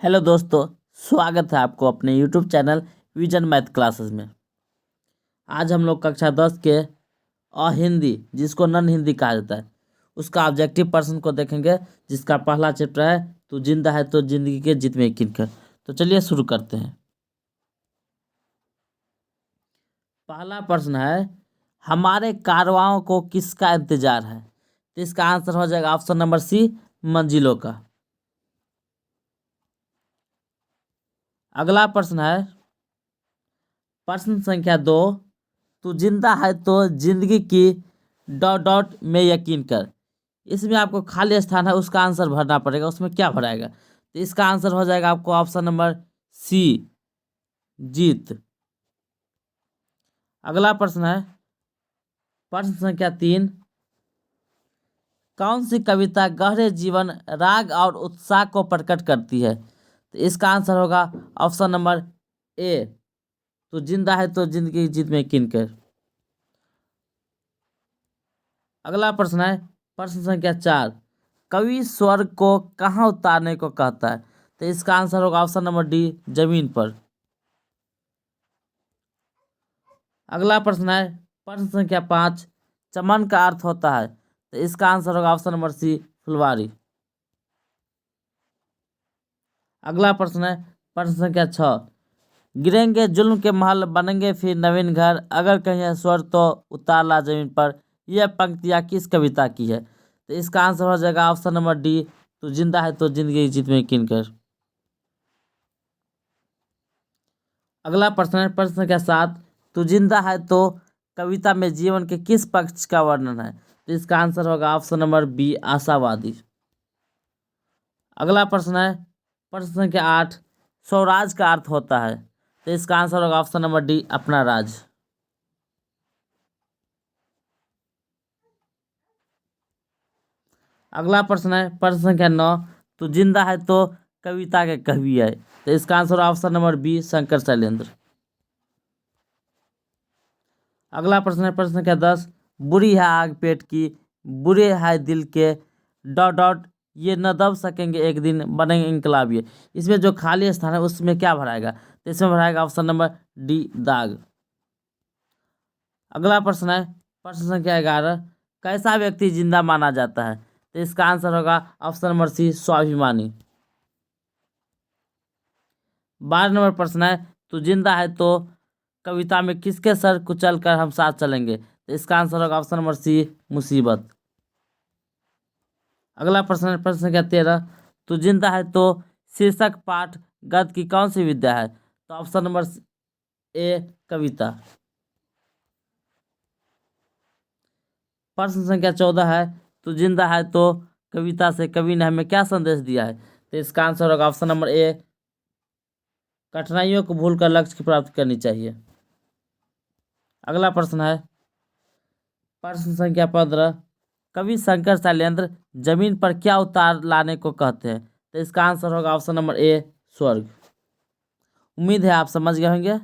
Hello दोस्तों, स्वागत है आपको अपने YouTube channel vision math classes में। आज हम लोग कक्षा 10 के हिंदी, जिसको नन हिंदी कहा जाता है, उसका ऑब्जेक्टिव पर्सन को देखेंगे, जिसका पहला चैप्टर है तू जिंदा है तो जिंदगी के जित में यकीन कर। तो चलिए शुरू करते हैं। पहला प्रश्न है, हमारे कारवां को किसका इंतजार है? तो इसका आंसर हो जाएगा ऑप्शन नंबर सी, मंजिलों का। अगला प्रश्न है प्रश्न संख्या 2, तू जिंदा है तो जिंदगी की डॉट डॉट में यकीन कर। इसमें आपको खाली स्थान है, उसका आंसर भरना पड़ेगा। उसमें क्या भराएगा? तो इसका आंसर हो जाएगा आपको ऑप्शन नंबर सी, जीत। अगला प्रश्न है प्रश्न संख्या 3, कौन सी कविता गहरे जीवन, राग और उत्साह को प्रकट करती है? तो इसका आंसर होगा ऑप्शन नंबर ए, तू जिंदा है तो जिंदगी की जीत में यकीन कर। अगला प्रश्न है प्रश्न संख्या 4, कवि स्वर्ग को कहाँ उतारने को कहता है? तो इसका आंसर होगा ऑप्शन नंबर डी, जमीन पर। अगला प्रश्न है प्रश्न संख्या 5, चमन का अर्थ होता है? तो इसका आंसर होगा ऑप्शन नंबर सी, फुलवारी। अगला प्रश्न है प्रश्न संख्या 6, गिरेंगे जुल्म के महल, बनेंगे फिर नवीन घर, अगर कहीं है स्वर्ग तो उतार ला जमीन पर। यह पंक्तियाँ किस कविता की है? तो इसका आंसर हो जाएगा ऑप्शन नंबर डी, तू जिंदा है तो जिंदगी की जीत में यकीन कर। अगला प्रश्न है प्रश्न संख्या 7, तू जिंदा है तो कविता में जीवन के किस पक्ष का वर्णन है? तो इसका आंसर होगा ऑप्शन नंबर बी, आशावादी। अगला प्रश्न है प्रश्न संख्या 8, स्वराज का अर्थ होता है? तो इसका आंसर होगा ऑप्शन नंबर डी, अपना राज। अगला प्रश्न है प्रश्न संख्या 9, तू जिंदा है तो कविता के कवि है? तो इसका answer option number B, Shankar Shailendra. अगला प्रश्न है प्रश्न संख्या 10, बुरी है आग पेट की, बुरे है दिल के डॉट डॉट, ये न दब सकेंगे एक दिन, बनेंगे इनकलाब ये। इसमें जो खाली स्थान है उसमें क्या भराएगा? तो इसमें भराएगा ऑप्शन नंबर डी, दाग। अगला प्रश्न है प्रश्न संख्या 11, कैसा व्यक्ति जिंदा माना जाता है? तो इसका आंसर होगा ऑप्शन नंबर सी, स्वाभिमानी। 12 नंबर प्रश्न है, तू जिंदा है तो कविता में किसके सर कुचल कर हम साथ चलेंगे? तो इसका आंसर होगा ऑप्शन नंबर सी, मुसीबत। अगला प्रश्न है प्रश्न संख्या 13, तू जिंदा है तो शीर्षक पाठ गद्य की कौन सी विद्या है? तो ऑप्शन नंबर ए, कविता। प्रश्न संख्या 14 है, तू जिंदा है तो कविता से कवि ने हमें क्या संदेश दिया है? तो इसका आंसर होगा ऑप्शन नंबर ए, कठिनाइयों को भूलकर लक्ष्य की प्राप्ति करनी चाहिए। अगला प्रश्न है प्रश्न संख्या 15, कवि शंकर शैलेंद्र जमीन पर क्या उतार लाने को कहते हैं? तो इसका आंसर होगा ऑप्शन नंबर ए, स्वर्ग। उम्मीद है आप समझ गए होंगे।